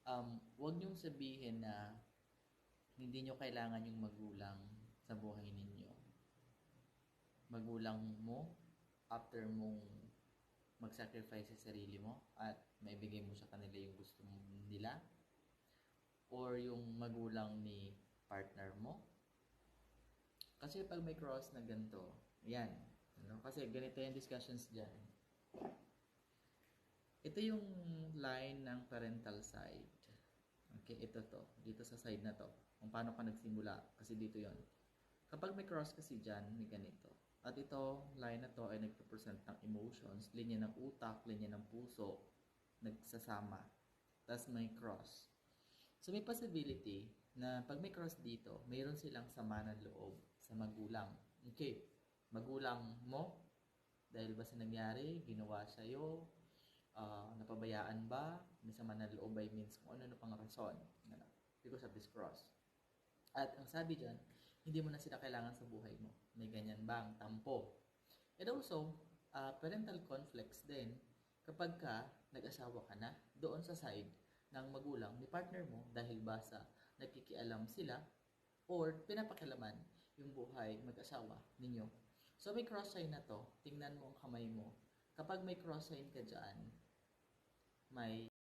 Huwag niyong sabihin na hindi niyo kailangan yung magulang sa buhay ninyo. Magulang mo, after mong mag-sacrifice sa sarili mo at maibigay mo sa kanila yung gusto nila, or yung magulang ni partner mo. Kasi pag may cross na ganito, yan. Kasi ganito yung discussions dyan. Ito yung line ng parental side. Okay, ito to. Dito sa side na to. Kung paano ka nagsimula. Kasi dito yon. Kapag may cross kasi dyan, may ganito. At ito, line na to ay nagpo-present ng emotions, linya ng utak, linya ng puso, nagsasama. Tapos may cross. So may possibility na pag may cross dito, mayroon silang sama ng loob sa magulang. Okay, magulang mo, dahil ba sa nangyari, ginawa sa'yo, napabayaan ba, may sama ng loob by means kung ano pang rason, because of this cross. At ang sabi dyan, hindi mo na sila kailangan sa buhay mo. May ganyan bang tampo? And also, parental conflicts din kapag ka nag-asawa ka na doon sa side ng magulang ni partner mo dahil ba sa nagkikialam sila or pinapakialaman yung buhay mag-asawa ninyo. So may cross sign na to, tingnan mo ang kamay mo. Kapag may cross sign ka dyan, may